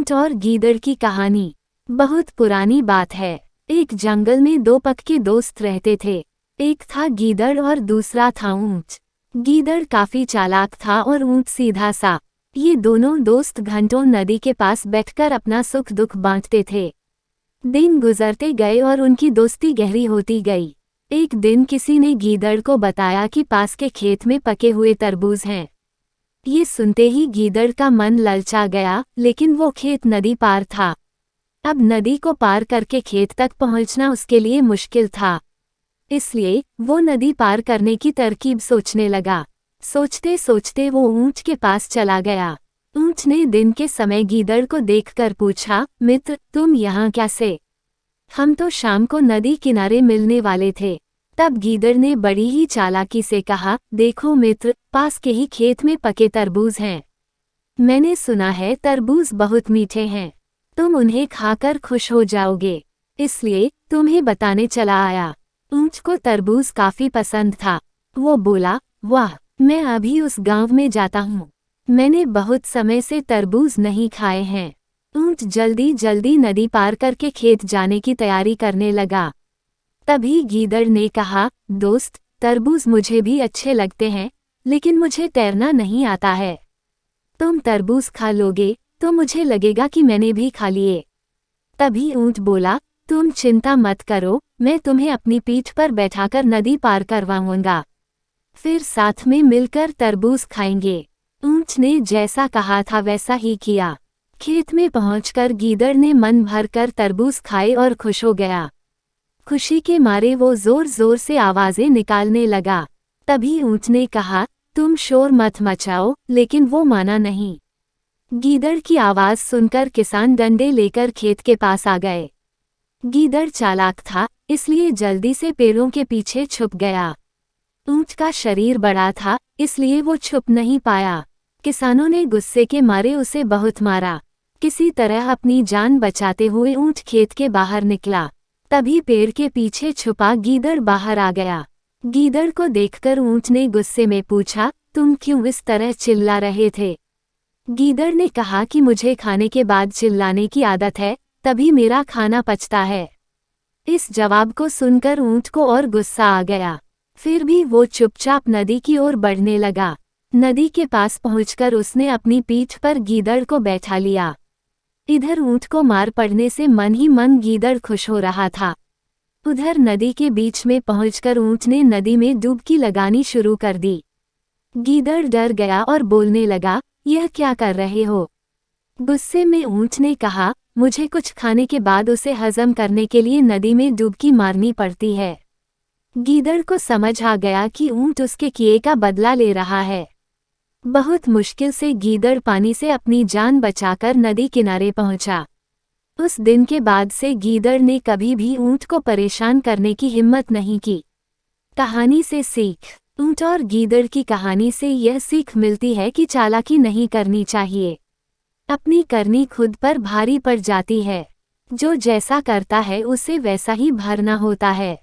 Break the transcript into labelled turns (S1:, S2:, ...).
S1: ऊंट और गीदड़ की कहानी बहुत पुरानी बात है। एक जंगल में दो पक्के दोस्त रहते थे। एक था गीदड़ और दूसरा था ऊंट। गीदड़ काफी चालाक था और ऊंट सीधा सा। ये दोनों दोस्त घंटों नदी के पास बैठकर अपना सुख दुख बांटते थे। दिन गुजरते गए और उनकी दोस्ती गहरी होती गई। एक दिन किसी ने गीदड़ को बताया कि पास के खेत में पके हुए तरबूज हैं। ये सुनते ही गीदड़ का मन ललचा गया, लेकिन वो खेत नदी पार था। अब नदी को पार करके खेत तक पहुंचना उसके लिए मुश्किल था। इसलिए वो नदी पार करने की तरकीब सोचने लगा। सोचते सोचते वो ऊंट के पास चला गया। ऊंट ने दिन के समय गीदड़ को देखकर पूछा, मित्र, तुम यहाँ कैसे? हम तो शाम को नदी किनारे मिलने वाले थे। तब गीदड़ ने बड़ी ही चालाकी से कहा, देखो मित्र, पास के ही खेत में पके तरबूज हैं। मैंने सुना है तरबूज बहुत मीठे हैं। तुम उन्हें खाकर खुश हो जाओगे, इसलिए तुम्हें बताने चला आया। ऊंट को तरबूज काफी पसंद था। वो बोला, वाह, मैं अभी उस गांव में जाता हूँ। मैंने बहुत समय से तरबूज नहीं खाए हैं। ऊंट जल्दी जल्दी नदी पार करके खेत जाने की तैयारी करने लगा। तभी गीदड़ ने कहा, दोस्त, तरबूज मुझे भी अच्छे लगते हैं, लेकिन मुझे तैरना नहीं आता है। तुम तरबूज खा लोगे तो मुझे लगेगा कि मैंने भी खा लिए। तभी ऊंट बोला, तुम चिंता मत करो, मैं तुम्हें अपनी पीठ पर बैठाकर नदी पार करवाऊंगा। फिर साथ में मिलकर तरबूज खाएंगे। ऊंट ने जैसा कहा था वैसा ही किया। खेत में पहुंचकर गीदड़ ने मन भरकर तरबूज खाए और खुश हो गया। खुशी के मारे वो जोर जोर से आवाजें निकालने लगा। तभी ऊंट ने कहा, तुम शोर मत मचाओ, लेकिन वो माना नहीं। गीदड़ की आवाज सुनकर किसान डंडे लेकर खेत के पास आ गए। गीदड़ चालाक था, इसलिए जल्दी से पेड़ों के पीछे छुप गया। ऊंट का शरीर बड़ा था, इसलिए वो छुप नहीं पाया। किसानों ने गुस्से के मारे उसे बहुत मारा। किसी तरह अपनी जान बचाते हुए ऊंट खेत के बाहर निकला। तभी पेड़ के पीछे छुपा गीदड़ बाहर आ गया। गीदड़ को देखकर ऊंट ने गुस्से में पूछा, तुम क्यों इस तरह चिल्ला रहे थे? गीदड़ ने कहा कि मुझे खाने के बाद चिल्लाने की आदत है, तभी मेरा खाना पचता है। इस जवाब को सुनकर ऊंट को और गुस्सा आ गया। फिर भी वो चुपचाप नदी की ओर बढ़ने लगा। नदी के पास पहुंचकर उसने अपनी पीठ पर गीदड़ को बैठा लिया। इधर ऊंट को मार पड़ने से मन ही मन गीदड़ खुश हो रहा था। उधर नदी के बीच में पहुंचकर ऊंट ने नदी में डुबकी लगानी शुरू कर दी। गीदड़ डर गया और बोलने लगा, यह क्या कर रहे हो? गुस्से में ऊंट ने कहा, मुझे कुछ खाने के बाद उसे हजम करने के लिए नदी में डुबकी मारनी पड़ती है। गीदड़ को समझ आ गया कि ऊंट उसके किए का बदला ले रहा है। बहुत मुश्किल से गीदड़ पानी से अपनी जान बचाकर नदी किनारे पहुंचा। उस दिन के बाद से गीदड़ ने कभी भी ऊंट को परेशान करने की हिम्मत नहीं की। कहानी से सीख। ऊंट और गीदड़ की कहानी से यह सीख मिलती है कि चालाकी नहीं करनी चाहिए। अपनी करनी खुद पर भारी पड़ जाती है। जो जैसा करता है उसे वैसा ही भरना होता है।